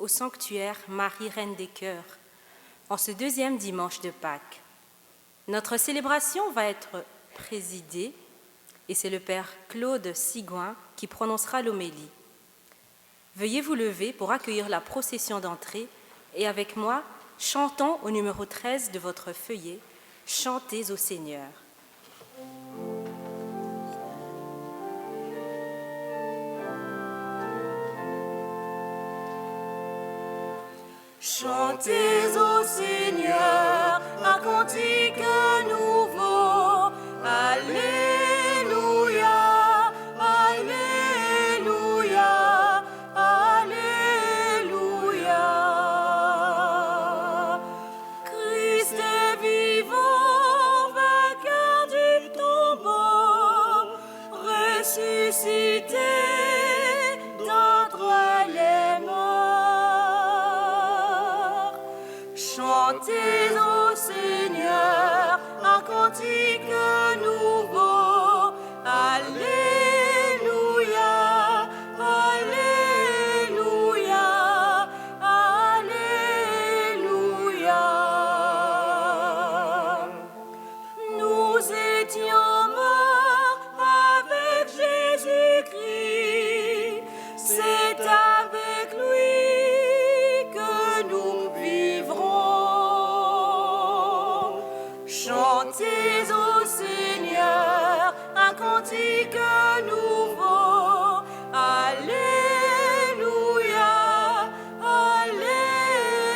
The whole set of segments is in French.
au sanctuaire Marie, Reine des Cœurs, en ce deuxième dimanche de Pâques. Notre célébration va être présidée, et c'est le Père Claude Sigouin qui prononcera l'homélie. Veuillez vous lever pour accueillir la procession d'entrée et avec moi, chantons au numéro 13 de votre feuillet, « Chantez au Seigneur ». Chantez au Seigneur un cantique nouveau. Alléluia, Alléluia, Alléluia. Christ est vivant, vainqueur du tombeau, ressuscité d'entre les morts. Chantez au Seigneur un cantique nouveau. Alléluia, Alléluia, Alléluia. Nous étions morts avec Jésus-Christ, c'est avec lui que nous vivrons. Chantez au Seigneur un cantique nouveau. Alléluia, Alléluia,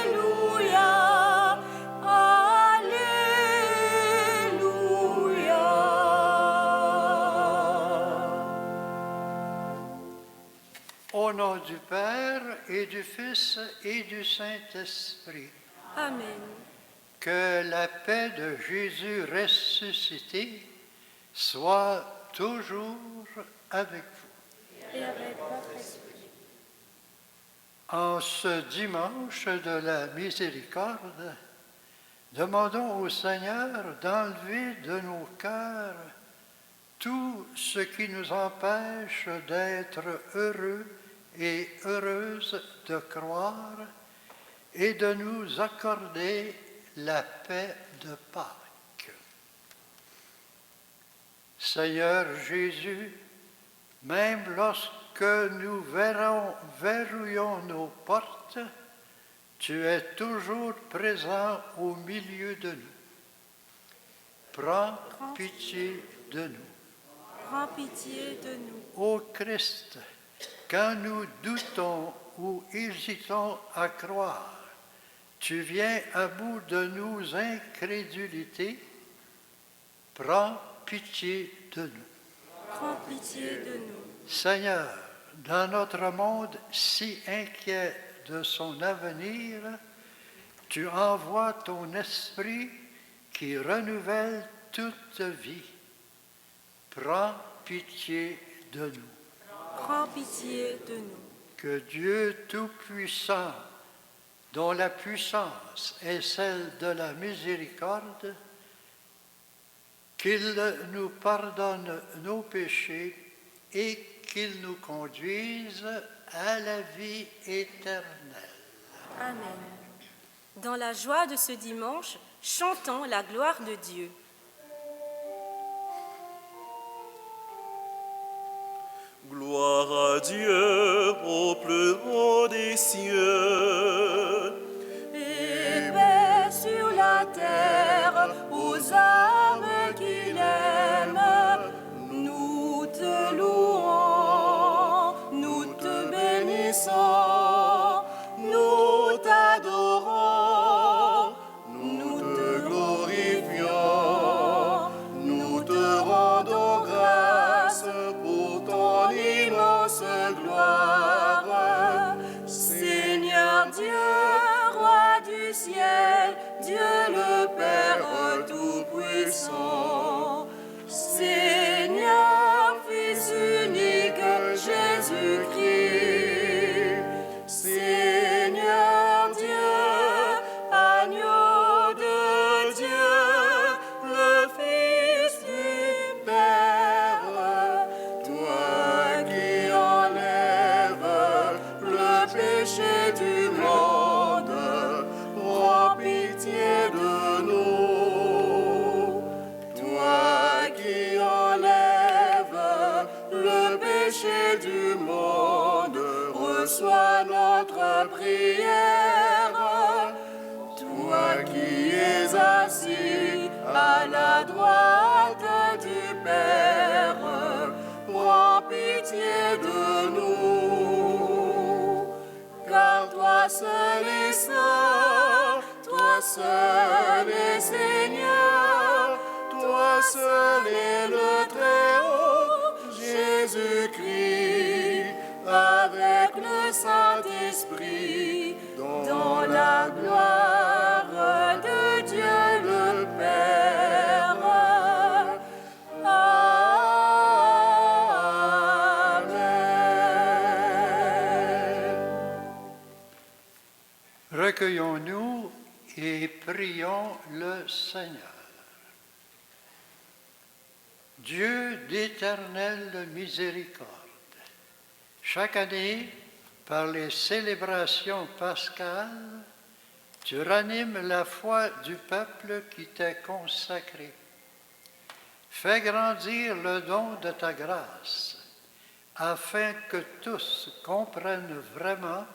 Alléluia. Au nom du Père et du Fils et du Saint-Esprit, Amen. que la paix de Jésus ressuscité soit toujours avec vous. Et avec votre esprit. En ce dimanche de la miséricorde, demandons au Seigneur d'enlever de nos cœurs tout ce qui nous empêche d'être heureux et heureuses de croire et de nous accorder la paix de Pâques. Seigneur Jésus, même lorsque nous verrouillons nos portes, tu es toujours présent au milieu de nous. Prends pitié de nous. Prends pitié de nous. Ô Christ, quand nous doutons ou hésitons à croire, tu viens à bout de nos incrédulités. Prends pitié de nous. Prends pitié de nous. Seigneur, dans notre monde si inquiet de son avenir, tu envoies ton esprit qui renouvelle toute vie. Prends pitié de nous. Prends pitié de nous. Que Dieu Tout-Puissant, dont la puissance est celle de la miséricorde, qu'il nous pardonne nos péchés et qu'il nous conduise à la vie éternelle. Amen. Dans la joie de ce dimanche, chantons la gloire de Dieu. Gloire à Dieu au plus haut des cieux. Et paix sur la terre aux âmes qu'il aime. Nous te louons, nous te bénissons, nous t'adorons, nous te glorifions, nous te rendons grâce pour ton immense gloire. Seigneur la prière. Toi qui es assis à la droite du Père, prends pitié de nous, car toi seul est saint, toi seul est Seigneur, toi seul est le Très-Haut, Jésus-Christ, avec le Saint-Esprit, dans la gloire de Dieu le Père. Amen. Recueillons-nous et prions le Seigneur. Dieu d'éternelle miséricorde, chaque année, par les célébrations pascales, tu ranimes la foi du peuple qui t'est consacré. Fais grandir le don de ta grâce, afin que tous comprennent vraiment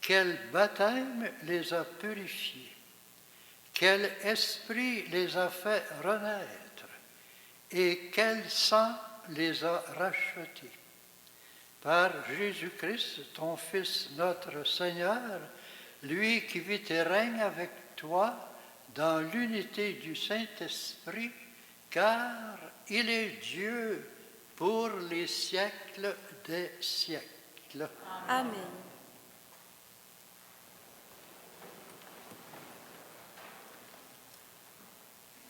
quel baptême les a purifiés, quel esprit les a fait renaître, et quel sang les a rachetés. Par Jésus-Christ, ton Fils, notre Seigneur, lui qui vit et règne avec toi dans l'unité du Saint-Esprit, car il est Dieu pour les siècles des siècles. Amen.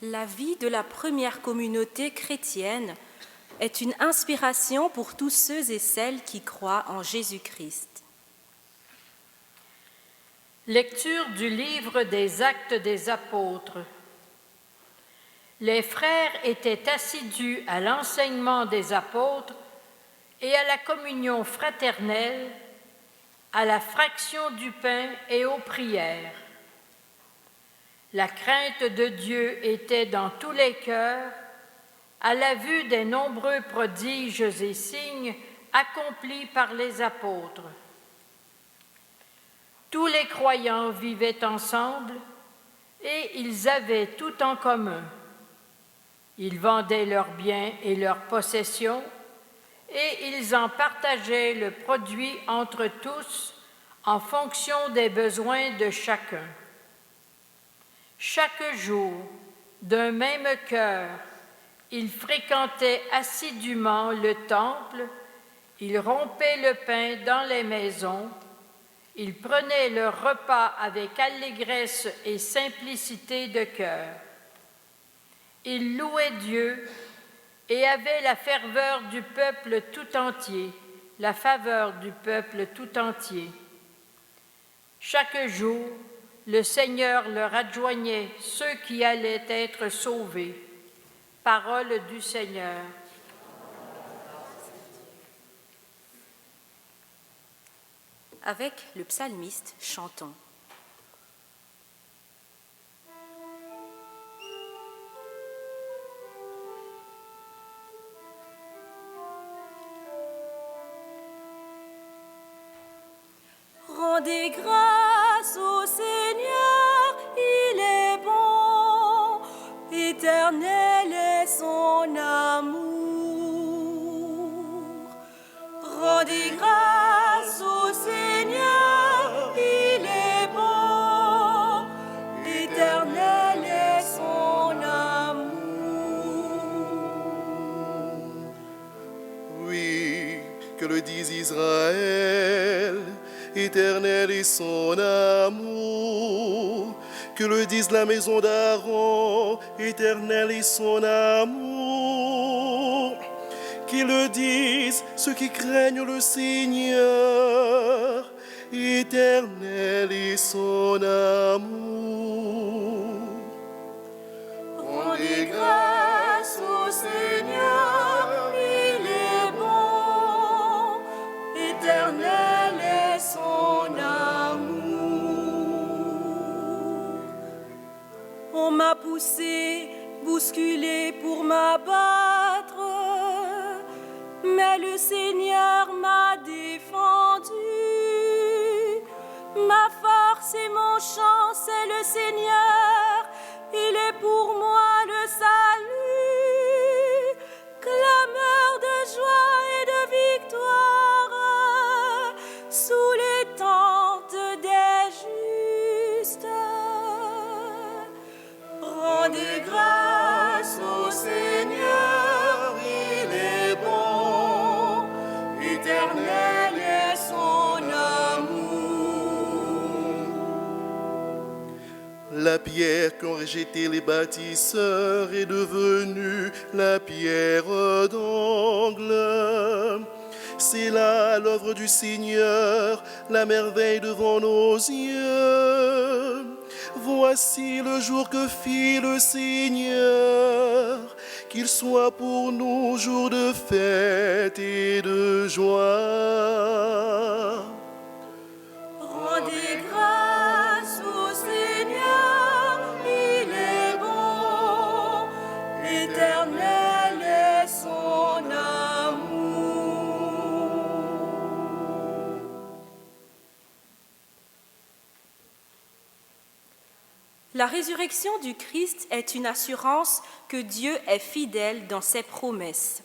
La vie de la première communauté chrétienne est une inspiration pour tous ceux et celles qui croient en Jésus-Christ. Lecture du livre des Actes des Apôtres. Les frères étaient assidus à l'enseignement des apôtres et à la communion fraternelle, à la fraction du pain et aux prières. La crainte de Dieu était dans tous les cœurs, à la vue des nombreux prodiges et signes accomplis par les apôtres. Tous les croyants vivaient ensemble et ils avaient tout en commun. Ils vendaient leurs biens et leurs possessions et ils en partageaient le produit entre tous en fonction des besoins de chacun. Chaque jour, d'un même cœur, ils fréquentaient assidûment le temple, ils rompaient le pain dans les maisons, ils prenaient leur repas avec allégresse et simplicité de cœur. Ils louaient Dieu et avaient la ferveur du peuple tout entier, la faveur du peuple tout entier. Chaque jour, le Seigneur leur adjoignait ceux qui allaient être sauvés. Parole du Seigneur. Avec le psalmiste, chantons. Rendez grâce au Seigneur, il est bon, éternel est son amour. Rendez grâce au Seigneur, il est bon, éternel est son amour. Oui, que le dise Israël, éternel est son amour. Que le dise la maison d'Aaron, éternel est son amour. Qu'ils le disent ceux qui craignent le Seigneur, éternel est son amour. Rendez grâce au Seigneur, il est bon, éternel est son amour. On m'a poussé, bousculé pour m'abattre, mais le Seigneur m'a défendu. c'est mon chant, c'est le Seigneur, il est pour moi le salut. Clameur de joie et de victoire sous les tentes des justes. Rendez grâce au Seigneur, il est bon, éternel est son amour. La pierre qu'ont rejetée les bâtisseurs est devenue la pierre d'angle. C'est là l'œuvre du Seigneur, la merveille devant nos yeux. Voici le jour que fit le Seigneur, qu'il soit pour nous jour de fête et de joie. Rendez grâce au Seigneur, il est bon, éternel est son amour. La résurrection du Christ est une assurance que Dieu est fidèle dans ses promesses.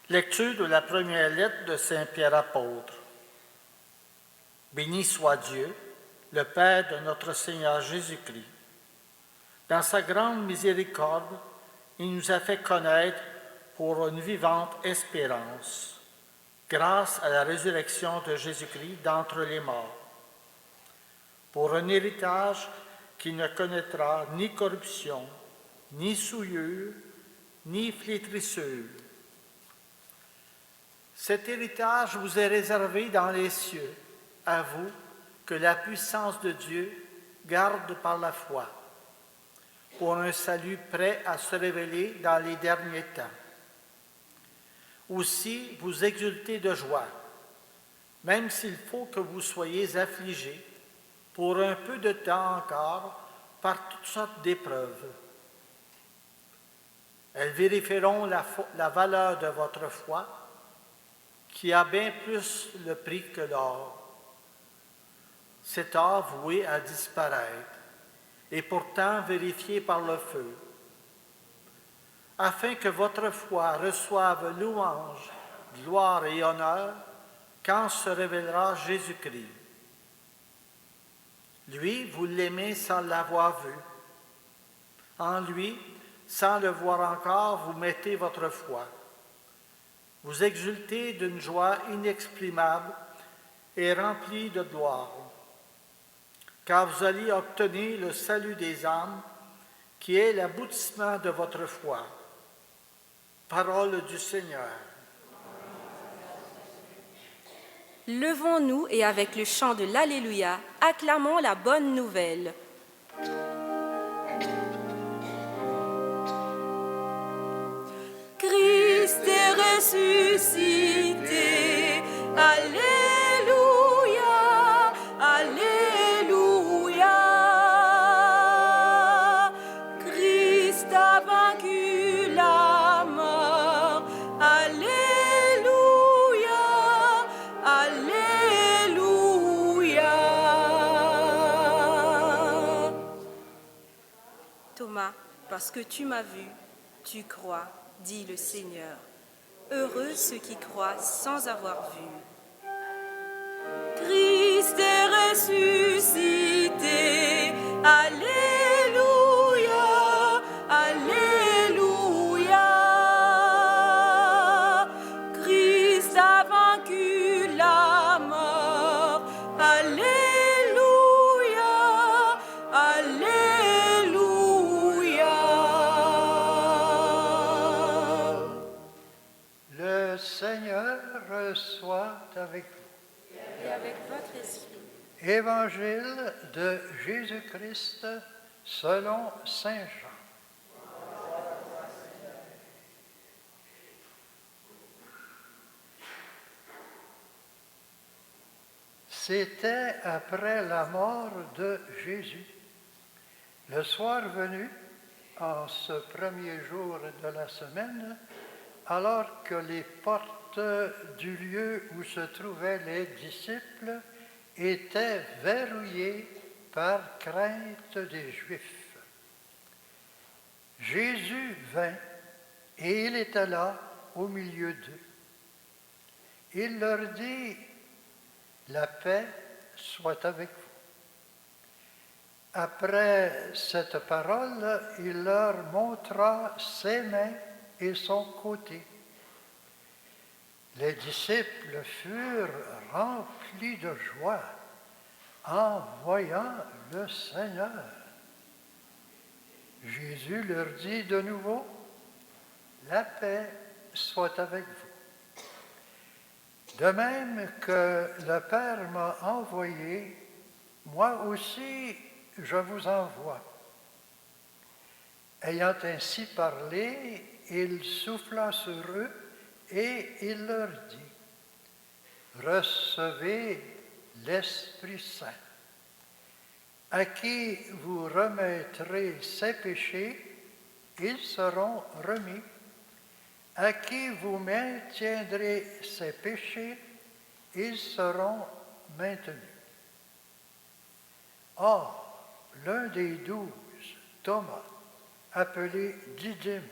Lecture de la première lettre de Saint Pierre apôtre. Béni soit Dieu, le Père de notre Seigneur Jésus-Christ. Dans sa grande miséricorde, il nous a fait connaître pour une vivante espérance, grâce à la résurrection de Jésus-Christ d'entre les morts, pour un héritage qui ne connaîtra ni corruption, ni souillure, ni flétrissure. Cet héritage vous est réservé dans les cieux, à vous que la puissance de Dieu garde par la foi, pour un salut prêt à se révéler dans les derniers temps. Aussi, vous exultez de joie, même s'il faut que vous soyez affligés, pour un peu de temps encore, par toutes sortes d'épreuves. Elles vérifieront la valeur de votre foi, qui a bien plus le prix que l'or. Cet or voué à disparaître, et pourtant vérifié par le feu, afin que votre foi reçoive louange, gloire et honneur quand se révélera Jésus-Christ. Lui, vous l'aimez sans l'avoir vu. En lui, sans le voir encore, vous mettez votre foi. Vous exultez d'une joie inexprimable et remplie de gloire, car vous allez obtenir le salut des âmes, qui est l'aboutissement de votre foi. Parole du Seigneur. Levons-nous et avec le chant de l'Alléluia, acclamons la bonne nouvelle. Christ est ressuscité, Alléluia, Alléluia. Christ a vaincu la mort, Alléluia, Alléluia. Thomas, parce que tu m'as vu, tu crois, dit le Seigneur. Heureux ceux qui croient sans avoir vu. Christ est ressuscité, Alléluia, Alléluia. Christ a vaincu la mort, Alléluia, Alléluia. Le Seigneur soit avec vous. Et avec votre esprit. Évangile de Jésus-Christ selon Saint Jean. C'était après la mort de Jésus. Le soir venu, en ce premier jour de la semaine, alors que les portes du lieu où se trouvaient les disciples était verrouillé par crainte des Juifs. Jésus vint et il était là au milieu d'eux. Il leur dit, « La paix soit avec vous. » Après cette parole, il leur montra ses mains et son côté. Les disciples furent remplis de joie en voyant le Seigneur. Jésus leur dit de nouveau, « La paix soit avec vous. » De même que le Père m'a envoyé, moi aussi je vous envoie. Ayant ainsi parlé, il souffla sur eux et il leur dit, « Recevez l'Esprit Saint. À qui vous remettrez ses péchés, ils seront remis. À qui vous maintiendrez ses péchés, ils seront maintenus. » Or, l'un des 12, Thomas, appelé Didyme,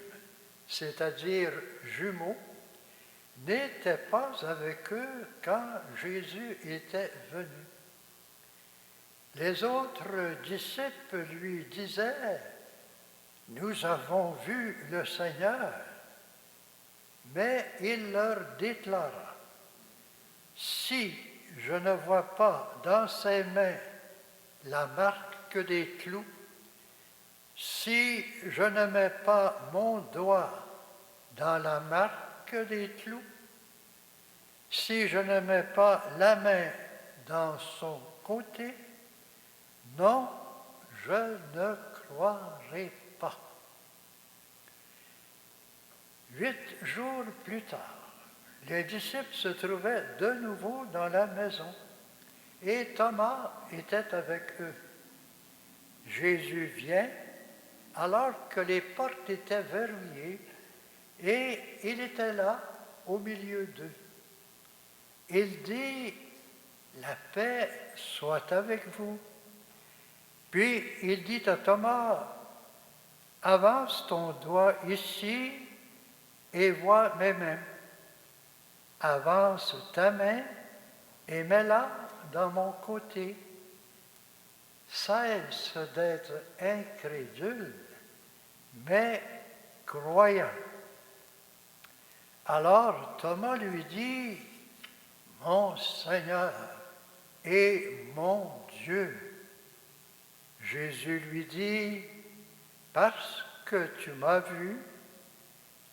c'est-à-dire jumeau, n'était pas avec eux quand Jésus était venu. Les autres disciples lui disaient, « Nous avons vu le Seigneur. » Mais il leur déclara, « Si je ne vois pas dans ses mains la marque des clous, si je ne mets pas mon doigt dans la marque des clous, si je ne mets pas la main dans son côté, non, je ne croirai pas. » 8 jours plus tard, les disciples se trouvaient de nouveau dans la maison et Thomas était avec eux. Jésus vient alors que les portes étaient verrouillées et il était là au milieu d'eux. Il dit, « La paix soit avec vous. » Puis il dit à Thomas, « Avance ton doigt ici et vois mes mains. Avance ta main et mets-la dans mon côté. Cesse d'être incrédule, mais croyant. » Alors Thomas lui dit, « Mon Seigneur et mon Dieu. » Jésus lui dit, « Parce que tu m'as vu,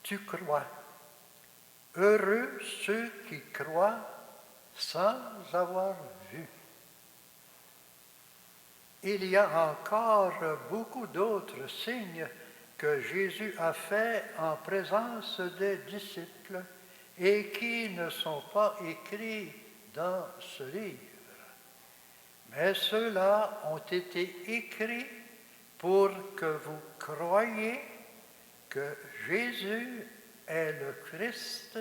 tu crois. Heureux ceux qui croient sans avoir vu. » Il y a encore beaucoup d'autres signes que Jésus a faits en présence des disciples et qui ne sont pas écrits dans ce livre. Mais ceux-là ont été écrits pour que vous croyiez que Jésus est le Christ,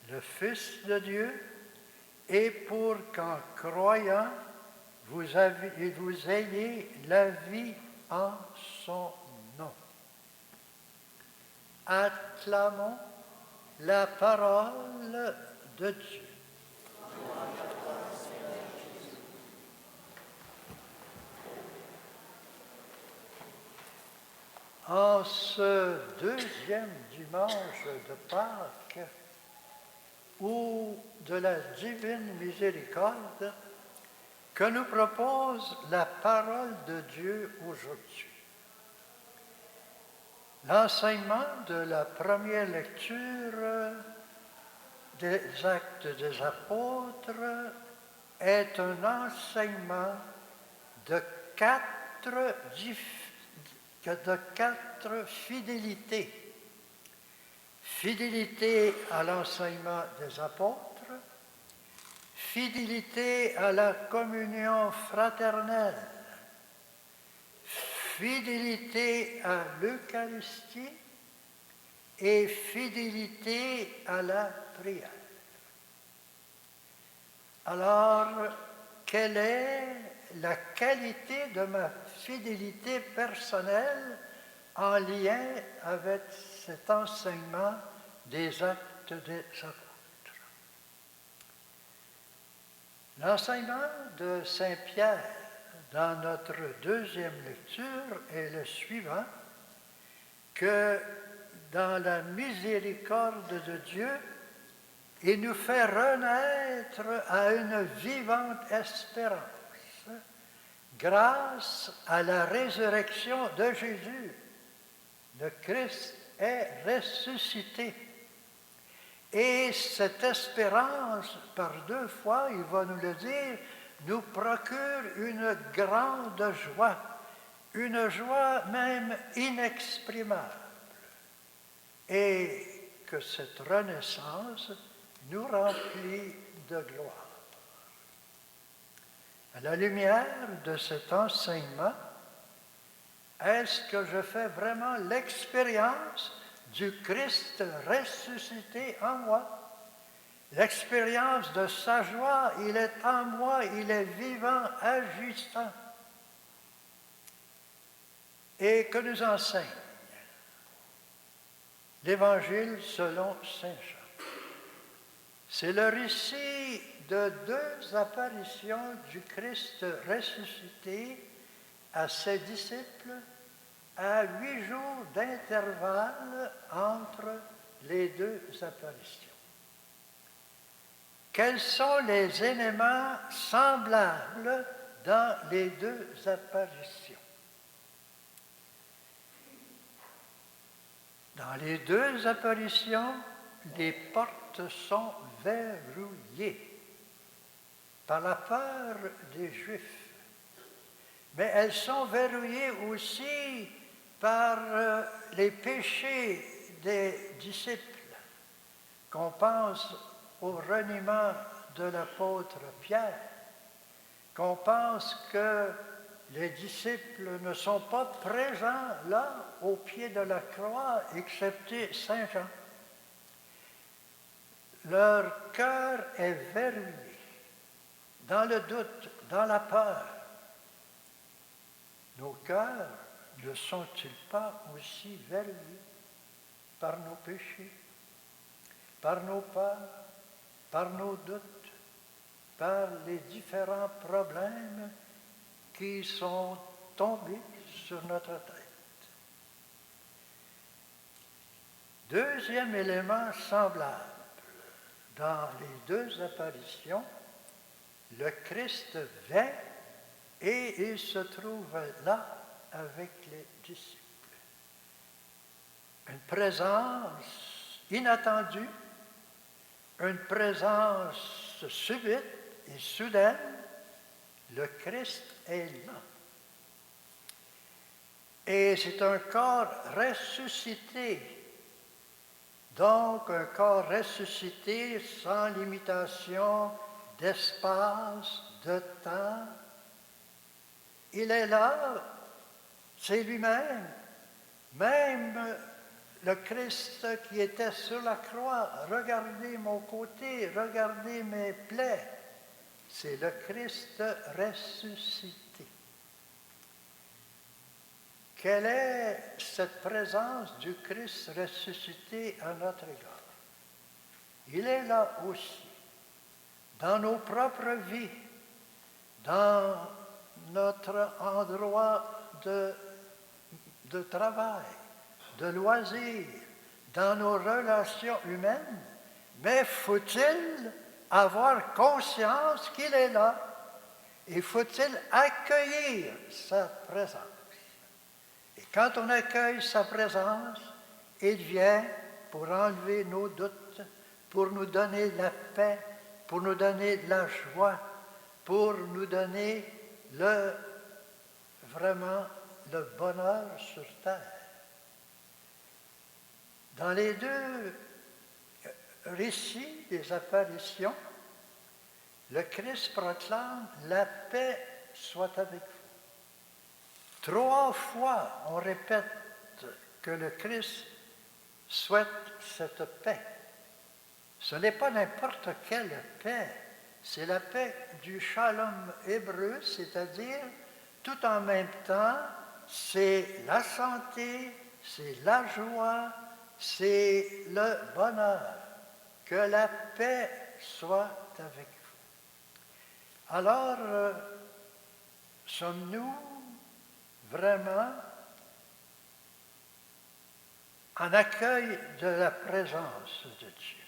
le Fils de Dieu, et pour qu'en croyant, vous ayez la vie en son nom. Acclamons la parole de Dieu. En ce deuxième dimanche de Pâques, ou de la divine miséricorde, que nous propose la parole de Dieu aujourd'hui. L'enseignement de la première lecture des Actes des Apôtres est un enseignement de quatre fidélités. Fidélité à l'enseignement des apôtres, fidélité à la communion fraternelle, fidélité à l'Eucharistie et fidélité à la prière. Alors, quelle est la qualité de ma fidélité personnelle en lien avec cet enseignement des actes des apôtres. L'enseignement de Saint Pierre dans notre deuxième lecture est le suivant, que dans la miséricorde de Dieu, il nous fait renaître à une vivante espérance grâce à la résurrection de Jésus. Le Christ est ressuscité. Et cette espérance, par deux fois, il va nous le dire, nous procure une grande joie, une joie même inexprimable. Et que cette renaissance nous remplit de gloire. À la lumière de cet enseignement, est-ce que je fais vraiment l'expérience du Christ ressuscité en moi? L'expérience de sa joie, il est en moi, il est vivant, agissant. Et que nous enseigne l'Évangile selon Saint Jean? C'est le récit de deux apparitions du Christ ressuscité à ses disciples à 8 jours d'intervalle entre les deux apparitions. Quels sont les éléments semblables dans les deux apparitions? Dans les deux apparitions, les portes sont verrouillées par la peur des Juifs. Mais elles sont verrouillées aussi par les péchés des disciples. Qu'on pense au reniement de l'apôtre Pierre, qu'on pense que les disciples ne sont pas présents là, au pied de la croix, excepté Saint Jean. Leur cœur est verrouillé, dans le doute, dans la peur. Nos cœurs ne sont-ils pas aussi verrouillés par nos péchés, par nos peurs, par nos doutes, par les différents problèmes qui sont tombés sur notre tête? Deuxième élément semblable dans les deux apparitions, le Christ vient et il se trouve là avec les disciples. Une présence inattendue, une présence subite et soudaine, le Christ est là. Et c'est un corps ressuscité. Donc, un corps ressuscité sans limitation d'espace, de temps. Il est là, c'est lui-même. Même le Christ qui était sur la croix, regardez mon côté, regardez mes plaies. C'est le Christ ressuscité. Quelle est cette présence du Christ ressuscité à notre égard? Il est là aussi, dans nos propres vies, dans notre endroit de travail, de loisirs, dans nos relations humaines, mais faut-il avoir conscience qu'il est là et faut-il accueillir sa présence? Et quand on accueille sa présence, il vient pour enlever nos doutes, pour nous donner la paix, pour nous donner de la joie, pour nous donner vraiment le bonheur sur terre. Dans les deux récits des apparitions, le Christ proclame « La paix soit avec vous ». 3 fois, on répète que le Christ souhaite cette paix. Ce n'est pas n'importe quelle paix, c'est la paix du shalom hébreu, c'est-à-dire tout en même temps, c'est la santé, c'est la joie, c'est le bonheur. Que la paix soit avec vous. Alors, sommes-nous vraiment en accueil de la présence de Dieu?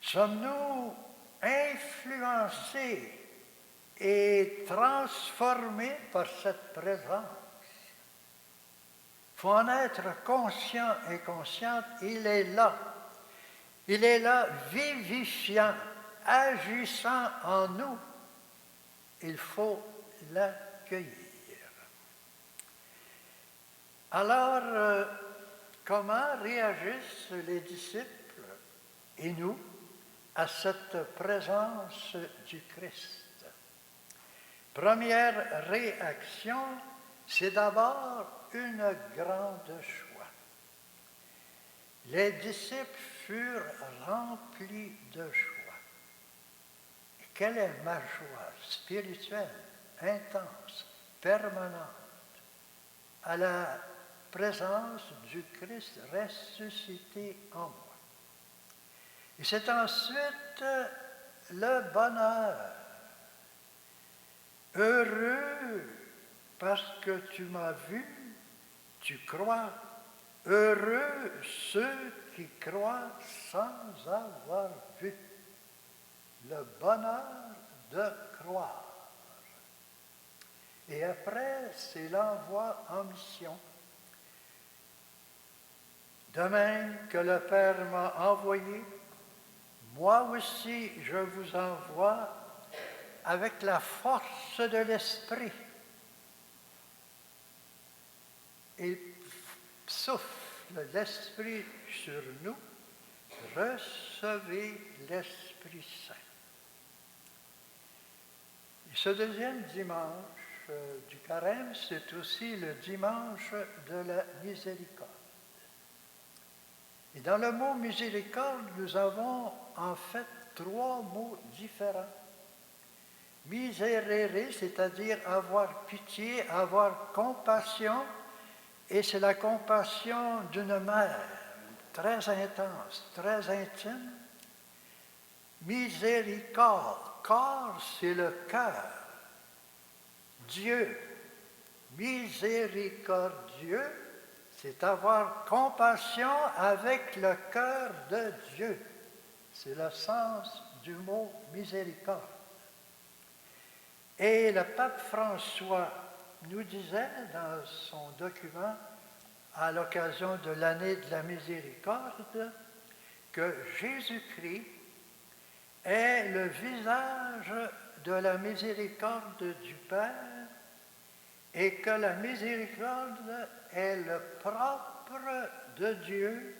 Sommes-nous influencés et transformés par cette présence? Il faut en être conscient et consciente, il est là. Il est là, vivifiant, agissant en nous. Il faut l'accueillir. Alors, comment réagissent les disciples et nous à cette présence du Christ? Première réaction, c'est d'abord une grande joie. Les disciples furent remplis de joie. Et quelle est ma joie spirituelle, intense, permanente, à la présence du Christ ressuscité en moi. Et c'est ensuite le bonheur. Heureux parce que tu m'as vu, tu crois. Heureux ceux qui croient sans avoir vu. Le bonheur de croire. Et après, c'est l'envoi en mission. De même que le Père m'a envoyé, moi aussi je vous envoie avec la force de l'Esprit. Il souffle l'Esprit sur nous, recevez l'Esprit Saint. Et ce deuxième dimanche du carême, c'est aussi le dimanche de la miséricorde. Et dans le mot miséricorde, nous avons en fait 3 mots différents. Miserere, c'est-à-dire avoir pitié, avoir compassion, et c'est la compassion d'une mère, très intense, très intime. Miséricorde, corps, c'est le cœur. Dieu, miséricordieux, c'est avoir compassion avec le cœur de Dieu. C'est le sens du mot miséricorde. Et le pape François nous disait dans son document, à l'occasion de l'année de la miséricorde, que Jésus-Christ est le visage de la miséricorde du Père et que la miséricorde est le propre de Dieu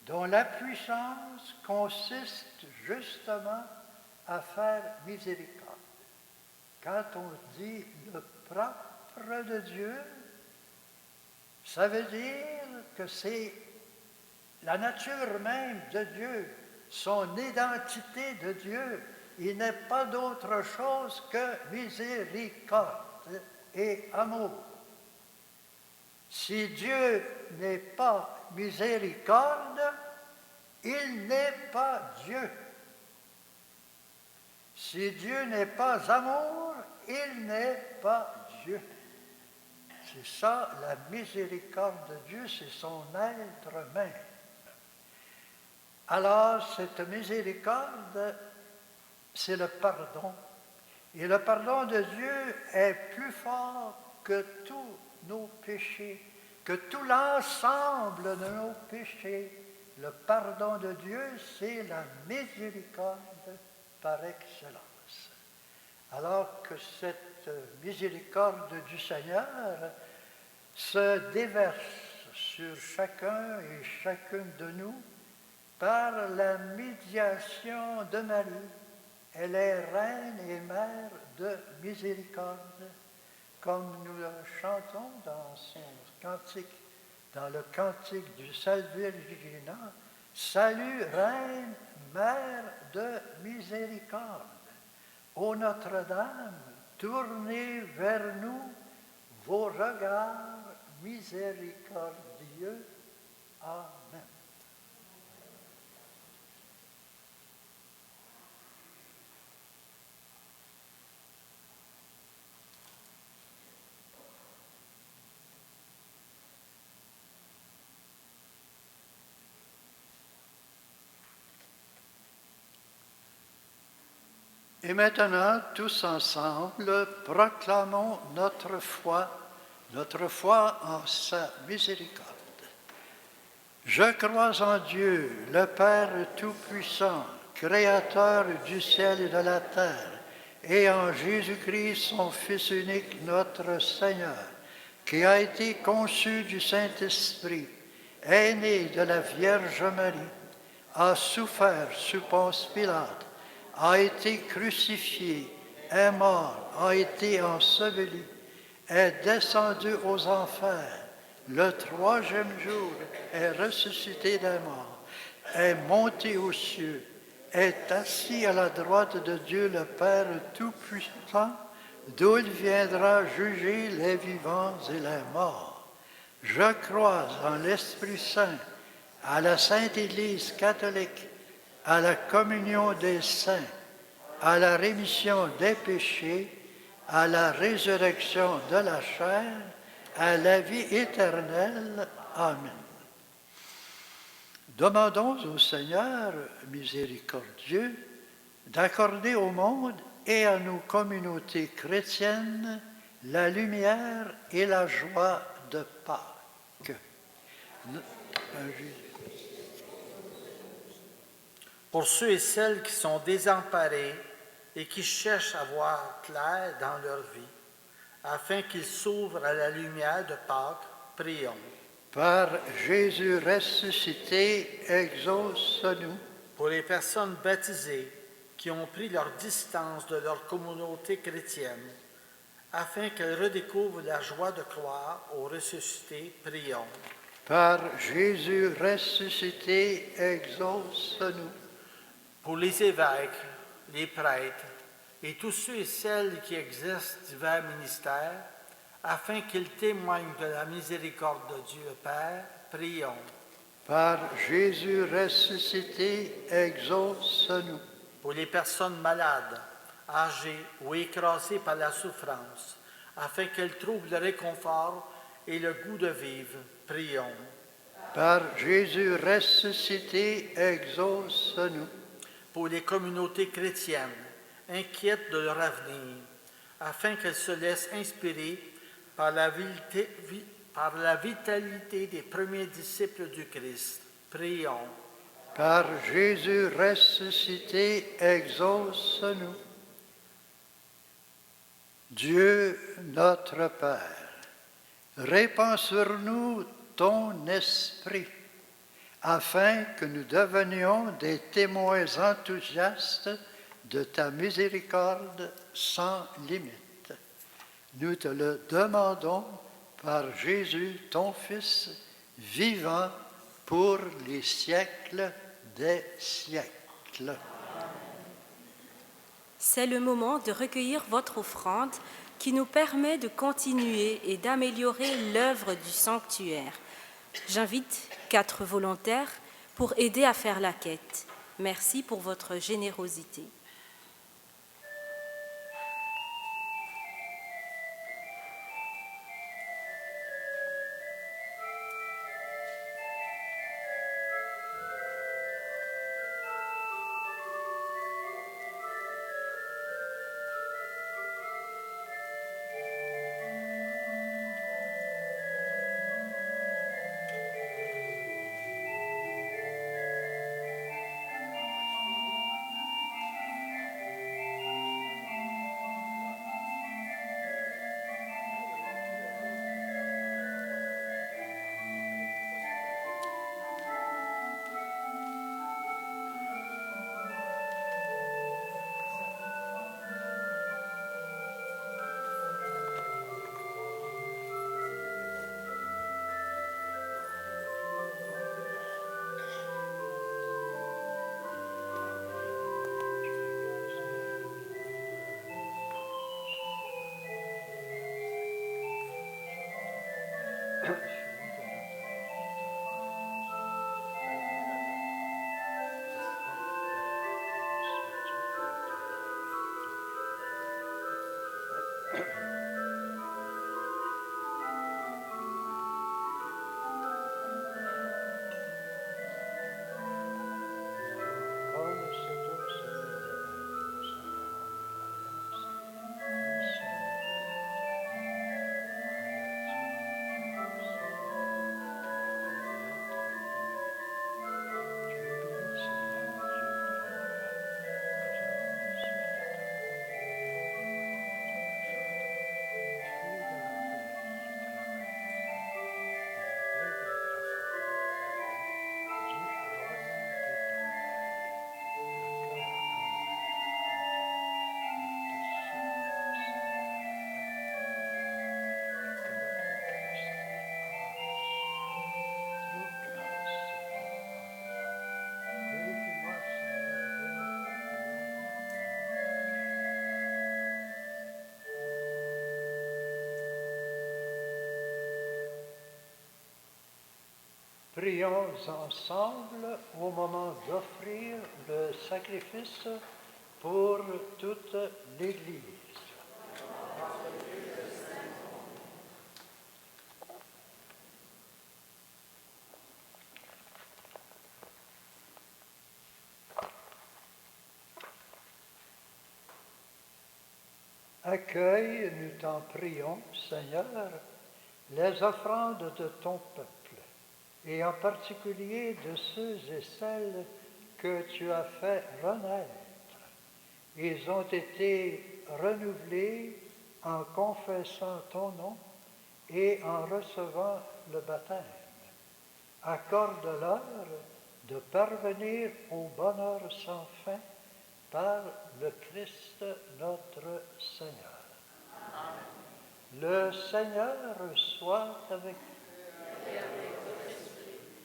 dont la puissance consiste justement à faire miséricorde. Quand on dit le propre de Dieu, ça veut dire que c'est la nature même de Dieu, son identité de Dieu. Il n'est pas d'autre chose que miséricorde et amour. Si Dieu n'est pas miséricorde, il n'est pas Dieu. Si Dieu n'est pas amour, il n'est pas Dieu. C'est ça, la miséricorde de Dieu, c'est son être même. Alors, cette miséricorde, c'est le pardon. Et le pardon de Dieu est plus fort que tous nos péchés, que tout l'ensemble de nos péchés. Le pardon de Dieu, c'est la miséricorde par excellence. Alors que cette miséricorde du Seigneur se déverse sur chacun et chacune de nous par la médiation de Marie. Elle est reine et mère de miséricorde, comme nous le chantons dans son cantique, dans le cantique du Salve Regina. Salut, reine, Mère de miséricorde, ô Notre-Dame, tournez vers nous vos regards miséricordieux. Amen. Et maintenant, tous ensemble, proclamons notre foi en sa miséricorde. Je crois en Dieu, le Père Tout-Puissant, Créateur du ciel et de la terre, et en Jésus-Christ, son Fils unique, notre Seigneur, qui a été conçu du Saint-Esprit, est né de la Vierge Marie, a souffert sous Ponce Pilate, a été crucifié, est mort, a été enseveli, est descendu aux enfers, le troisième jour est ressuscité des morts, est monté aux cieux, est assis à la droite de Dieu le Père Tout-Puissant, d'où il viendra juger les vivants et les morts. Je crois en l'Esprit Saint, à la Sainte Église catholique, à la communion des saints, à la rémission des péchés, à la résurrection de la chair, à la vie éternelle. Amen. Demandons au Seigneur miséricordieux d'accorder au monde et à nos communautés chrétiennes la lumière et la joie de Pâques. Pour ceux et celles qui sont désemparés et qui cherchent à voir clair dans leur vie, afin qu'ils s'ouvrent à la lumière de Pâques, prions. Par Jésus ressuscité, exauce-nous. Pour les personnes baptisées qui ont pris leur distance de leur communauté chrétienne, afin qu'elles redécouvrent la joie de croire au ressuscité, prions. Par Jésus ressuscité, exauce-nous. Pour les évêques, les prêtres et tous ceux et celles qui exercent divers ministères, afin qu'ils témoignent de la miséricorde de Dieu Père, prions. Par Jésus ressuscité, exauce-nous. Pour les personnes malades, âgées ou écrasées par la souffrance, afin qu'elles trouvent le réconfort et le goût de vivre, prions. Par Jésus ressuscité, exauce-nous. Pour les communautés chrétiennes, inquiètes de leur avenir, afin qu'elles se laissent inspirer par la vitalité des premiers disciples du Christ. Prions. Par Jésus ressuscité, exauce-nous. Dieu notre Père, répands sur nous ton esprit, afin que nous devenions des témoins enthousiastes de ta miséricorde sans limite. Nous te le demandons par Jésus, ton Fils, vivant pour les siècles des siècles. C'est le moment de recueillir votre offrande qui nous permet de continuer et d'améliorer l'œuvre du sanctuaire. J'invite 4 volontaires pour aider à faire la quête. Merci pour votre générosité. Prions ensemble au moment d'offrir le sacrifice pour toute l'Église. Accueille, nous t'en prions, Seigneur, les offrandes de ton peuple, et en particulier de ceux et celles que tu as fait renaître. Ils ont été renouvelés en confessant ton nom et en recevant le baptême. Accorde-leur de parvenir au bonheur sans fin par le Christ notre Seigneur. Amen. Le Seigneur soit avec vous.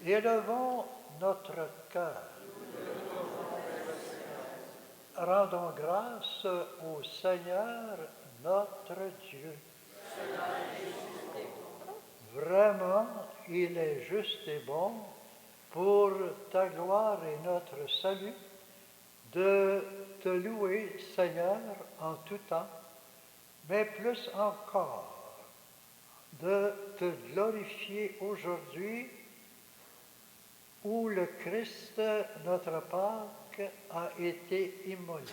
Élevons notre cœur. Rendons grâce au Seigneur notre Dieu. Vraiment, il est juste et bon pour ta gloire et notre salut de te louer, Seigneur, en tout temps, mais plus encore de te glorifier aujourd'hui où le Christ, notre Pâque, a été immolé.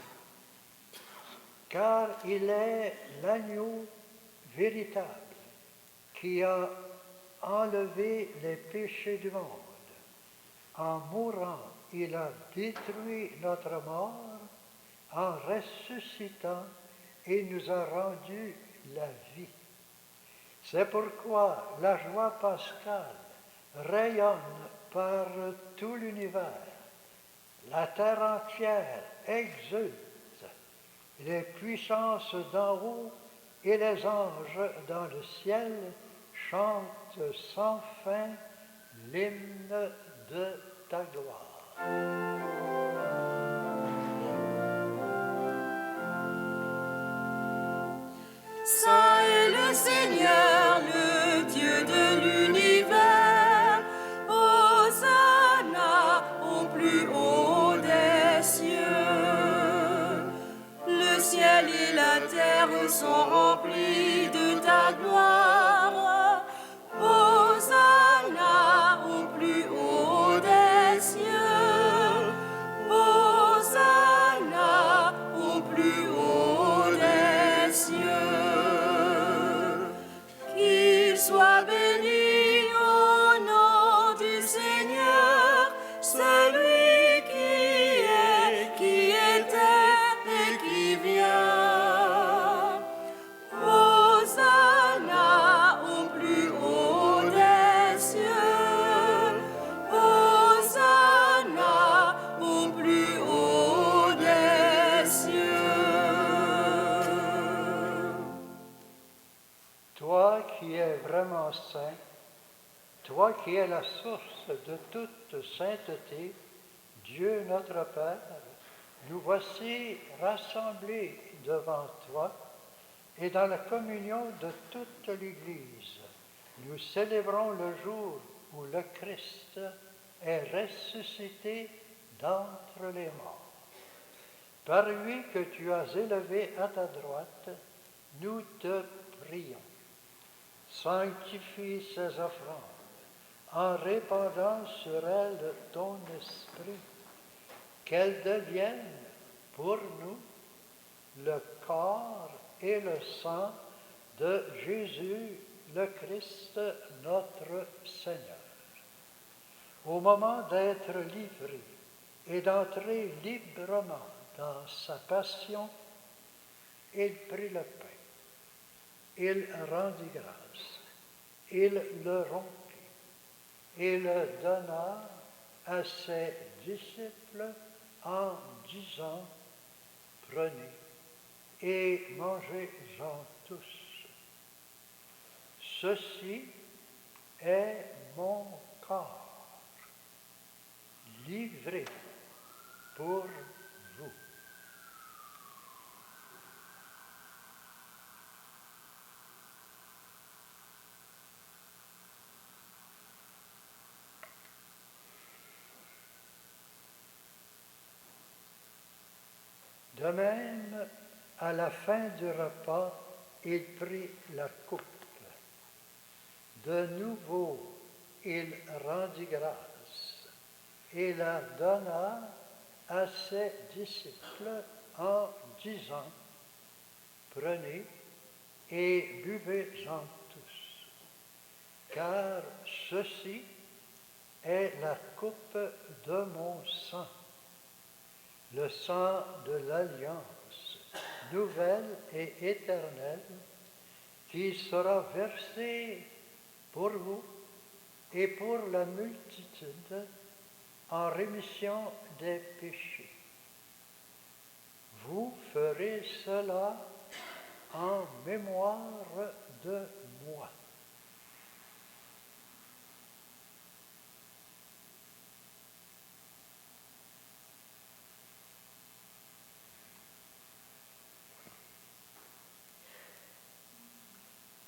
Car il est l'agneau véritable qui a enlevé les péchés du monde. En mourant, il a détruit notre mort. En ressuscitant, il nous a rendu la vie. C'est pourquoi la joie pascale rayonne par tout l'univers. La terre entière exulte. Les puissances d'en haut et les anges dans le ciel chantent sans fin l'hymne de ta gloire. Saint est le Seigneur, le Dieu de l'univers. Hosanna au plus haut des cieux. Le ciel et la terre sont remplis de ta gloire. Hosanna au plus haut des cieux. Hosanna au plus haut des cieux. Qu'il soit béni au nom du Seigneur, celui qui était et qui vient. Hosanna au plus haut des cieux. Hosanna au plus haut des cieux. Toi qui es vraiment saint, toi qui es la source de toute sainteté, Dieu notre Père, nous voici rassemblés devant toi et dans la communion de toute l'Église. Nous célébrons le jour où le Christ est ressuscité d'entre les morts. Par lui que tu as élevé à ta droite, nous te prions. Sanctifie ces offrandes en répandant sur elles ton esprit, qu'elles deviennent pour nous le corps et le sang de Jésus le Christ, notre Seigneur. Au moment d'être livré et d'entrer librement dans sa passion, il prit le pain, il rendit grâce, il le rompit et le donna à ses disciples en disant, prenez et mangez-en tous. Ceci est mon corps, livré pour vous. De même, à la fin du repas, il prit la coupe. De nouveau, il rendit grâce et la donna à ses disciples en disant, prenez et buvez-en tous, car ceci est la coupe de mon sang, le sang de l'alliance nouvelle et éternelle, qui sera versé pour vous et pour la multitude en rémission des péchés. Vous ferez cela en mémoire de moi.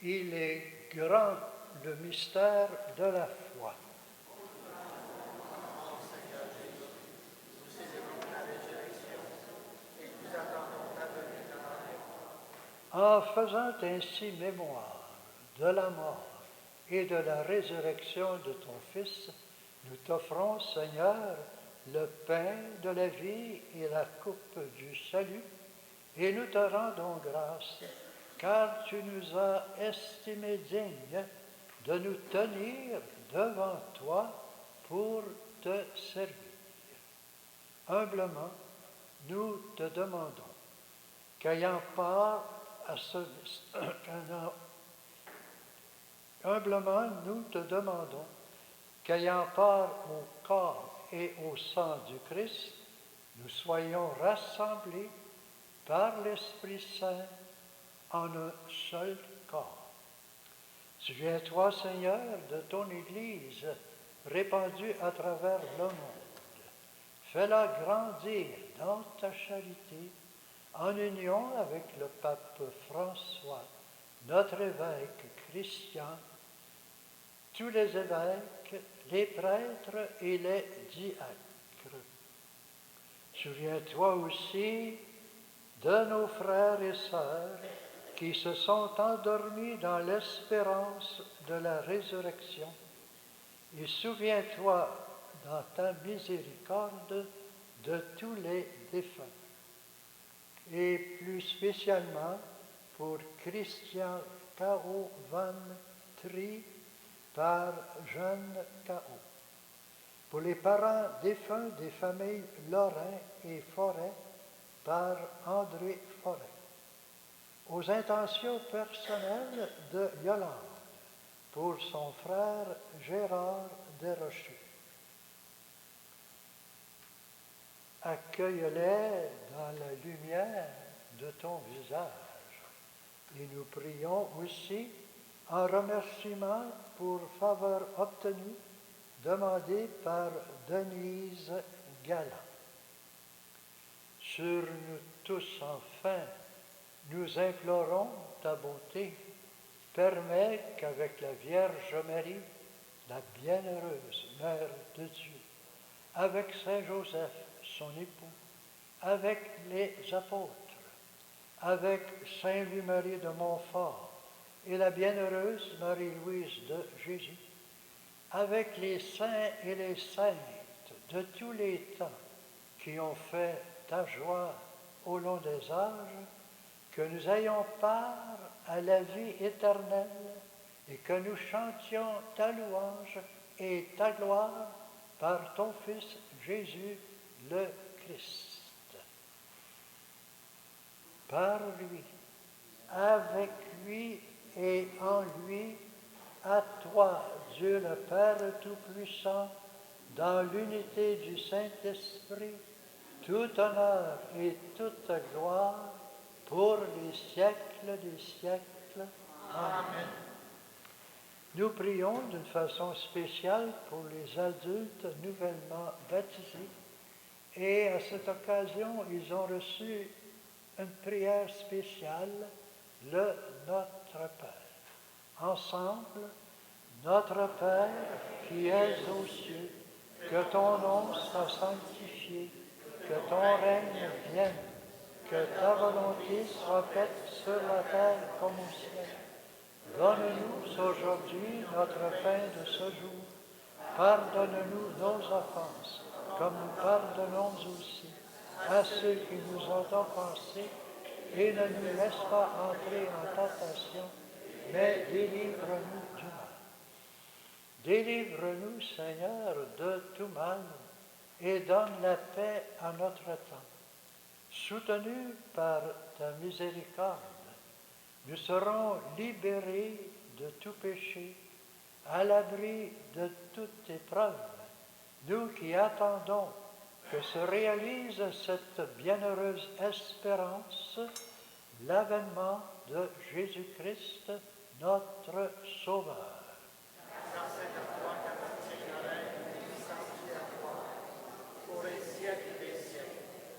Il est grand le mystère de la foi. En faisant ainsi mémoire de la mort et de la résurrection de ton Fils, nous t'offrons, Seigneur, le pain de la vie et la coupe du salut, et nous te rendons grâce, car tu nous as estimés dignes de nous tenir devant toi pour te servir. Humblement, nous te demandons qu'ayant part à ce humblement, nous te demandons qu'ayant part au corps et au sang du Christ, nous soyons rassemblés par l'Esprit Saint en un seul corps. Souviens-toi, Seigneur, de ton Église répandue à travers le monde. Fais-la grandir dans ta charité, en union avec le pape François, notre évêque Christian, tous les évêques, les prêtres et les diacres. Souviens-toi aussi de nos frères et sœurs qui se sont endormis dans l'espérance de la résurrection. Et souviens-toi dans ta miséricorde de tous les défunts. Et plus spécialement pour Christian K.O. Van Tri par Jeanne K.O. Pour les parents défunts des familles Lorrain et Forêt par André Forêt. Aux intentions personnelles de Yolande pour son frère Gérard Desrochers. Accueille-les dans la lumière de ton visage. Et nous prions aussi en remerciement pour faveur obtenue demandée par Denise Galland. Sur nous tous, enfin, nous implorons ta bonté. Permets qu'avec la Vierge Marie, la bienheureuse Mère de Dieu, avec Saint Joseph, son époux, avec les apôtres, avec Saint Louis-Marie de Montfort et la bienheureuse Marie-Louise de Jésus, avec les saints et les saintes de tous les temps qui ont fait ta joie au long des âges, que nous ayons part à la vie éternelle et que nous chantions ta louange et ta gloire par ton Fils Jésus le Christ. Par lui, avec lui et en lui, à toi, Dieu le Père Tout-Puissant, dans l'unité du Saint-Esprit, tout honneur et toute gloire pour les siècles des siècles. Amen. Nous prions d'une façon spéciale pour les adultes nouvellement baptisés et à cette occasion, ils ont reçu une prière spéciale, le Notre Père. Ensemble, Notre Père qui es aux cieux, que ton nom soit sanctifié, que ton règne vienne, que ta volonté soit faite sur la terre comme au ciel. Donne-nous aujourd'hui notre pain de ce jour. Pardonne-nous nos offenses, comme nous pardonnons aussi à ceux qui nous ont offensés, et ne nous laisse pas entrer en tentation, mais délivre-nous du mal. Délivre-nous, Seigneur, de tout mal, et donne la paix à notre temps. Soutenus par ta miséricorde, nous serons libérés de tout péché, à l'abri de toute épreuve, nous qui attendons que se réalise cette bienheureuse espérance, l'avènement de Jésus-Christ, notre Sauveur.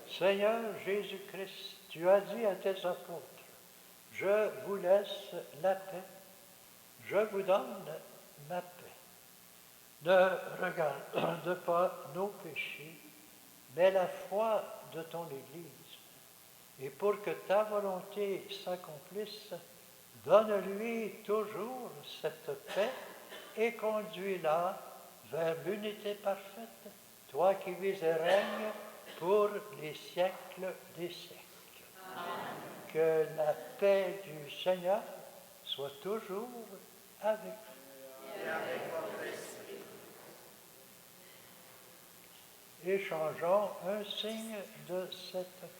Seigneur Jésus-Christ, tu as dit à tes apôtres, « Je vous laisse la paix, je vous donne ma paix. Ne regarde pas nos péchés, mais la foi de ton Église. Et pour que ta volonté s'accomplisse, donne-lui toujours cette paix et conduis-la vers l'unité parfaite, toi qui vis et règnes pour les siècles des siècles. Amen. Que la paix du Seigneur soit toujours avec vous. Et avec votre esprit. Échangeons un signe de cette paix.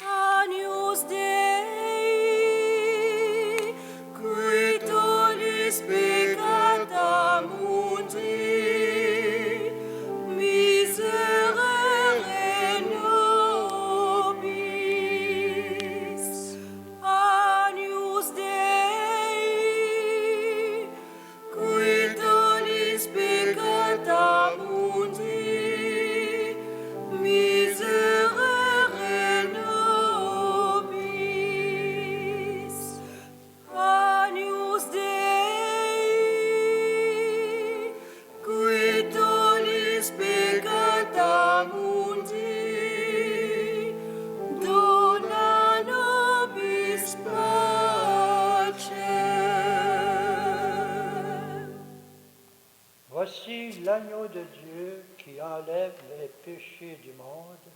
Agnus Dei, qui tollis peccata mundi, miserere nobis. Agnus Dei, qui tollis peccata mundi, miserere nobis. Agnus Dei, qui tollis peccata mundi, dona nobis pacem. Voici l'agneau de Dieu qui enlève les péchés du monde.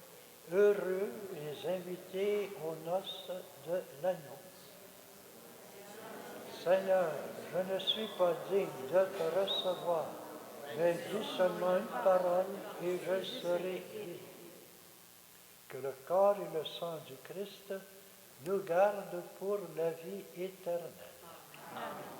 Heureux les invités aux noces de l'agneau. Seigneur, je ne suis pas digne de te recevoir, mais dis seulement une parole et je serai guéri. Que le corps et le sang du Christ nous gardent pour la vie éternelle. Amen.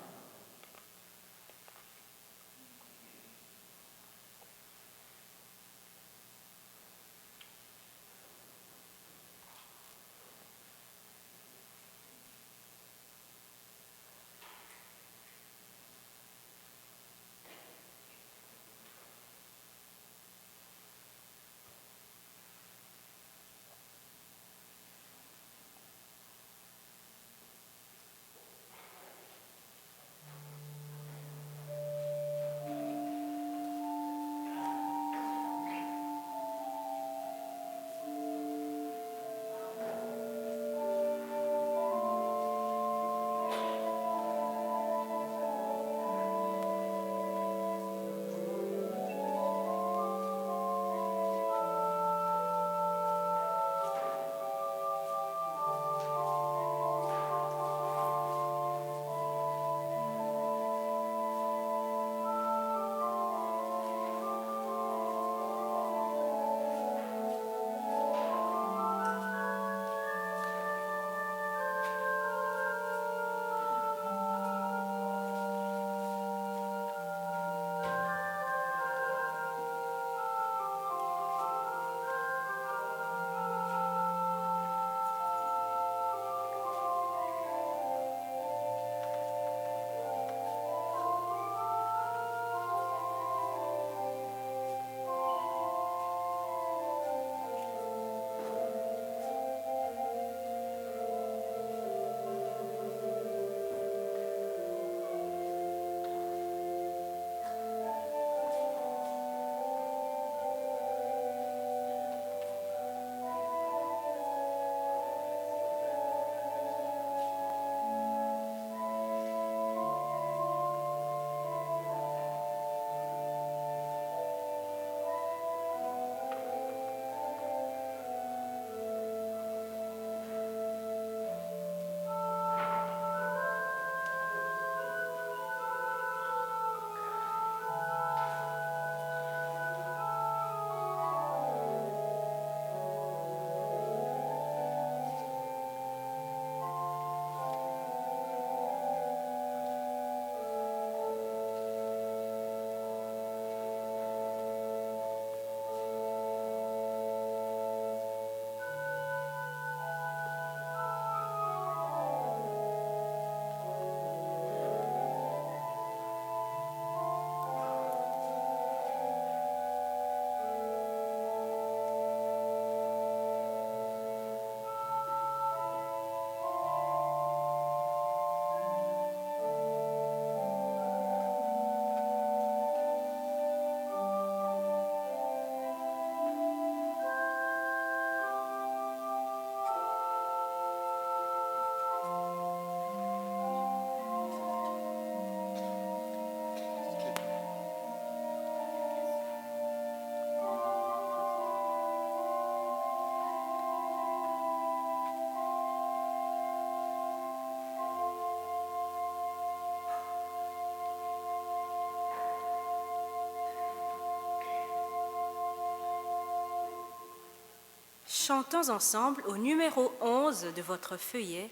Chantons ensemble au numéro 11 de votre feuillet,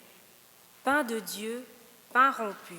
Pain de Dieu, pain rompu.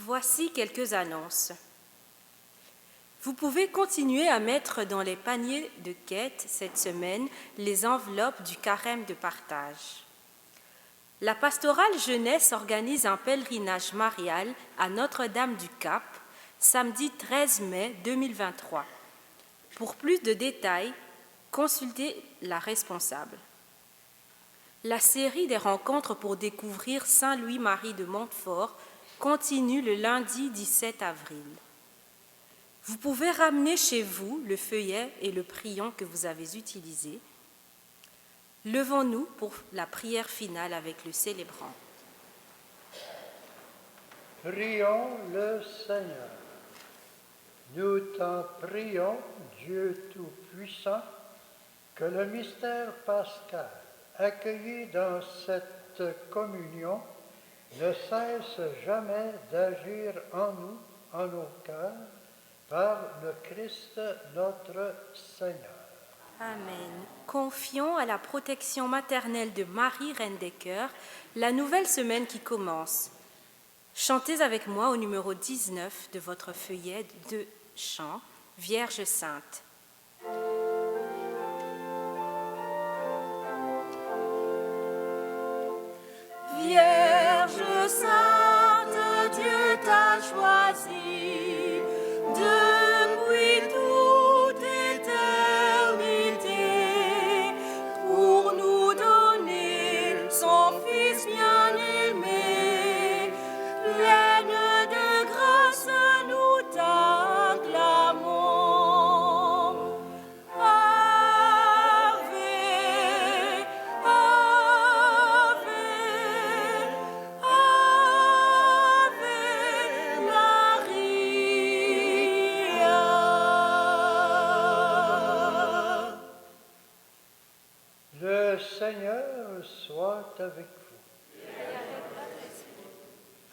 Voici quelques annonces. Vous pouvez continuer à mettre dans les paniers de quête cette semaine les enveloppes du carême de partage. La pastorale jeunesse organise un pèlerinage marial à Notre-Dame du Cap, samedi 13 mai 2023. Pour plus de détails, consultez la responsable. La série des rencontres pour découvrir Saint-Louis-Marie de Montfort continue le lundi 17 avril. Vous pouvez ramener chez vous le feuillet et le prion que vous avez utilisés. Levons-nous pour la prière finale avec le célébrant. Prions le Seigneur. Nous t'en prions, Dieu Tout-Puissant, que le mystère pascal, accueilli dans cette communion, ne cesse jamais d'agir en nous, en nos cœurs, par le Christ notre Seigneur. Amen. Confions à la protection maternelle de Marie, Reine des Cœurs, la nouvelle semaine qui commence. Chantez avec moi au numéro 19 de votre feuillet de chant, Vierge Sainte. Vierge Sainte, Dieu t'a choisie depuis toute éternité pour nous donner son Fils bien-aimé. Pleine de grâce, nous t'acclamons. Ave, Ave, Ave Maria. Le Seigneur soit avec vous.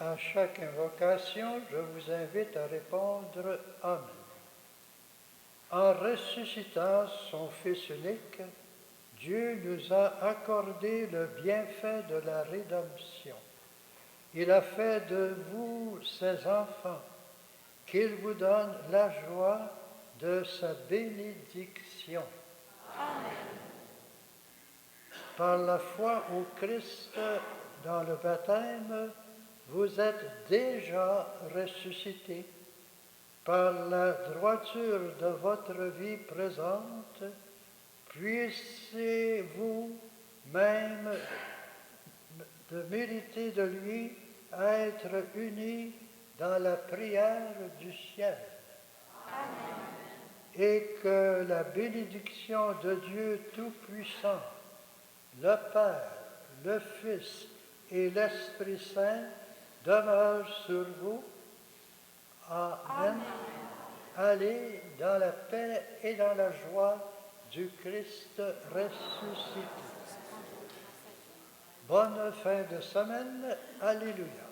À chaque invocation, je vous invite à répondre Amen. En ressuscitant son Fils unique, Dieu nous a accordé le bienfait de la rédemption. Il a fait de vous ses enfants, qu'il vous donne la joie de sa bénédiction. Amen. Par la foi au Christ dans le baptême, vous êtes déjà ressuscités. Par la droiture de votre vie présente, puissiez-vous même de mériter de lui être unis dans la prière du ciel. Amen. Et que la bénédiction de Dieu Tout-Puissant, le Père, le Fils et l'Esprit Saint demeure sur vous. Amen. Amen. Allez dans la paix et dans la joie du Christ ressuscité. Bonne fin de semaine. Alléluia.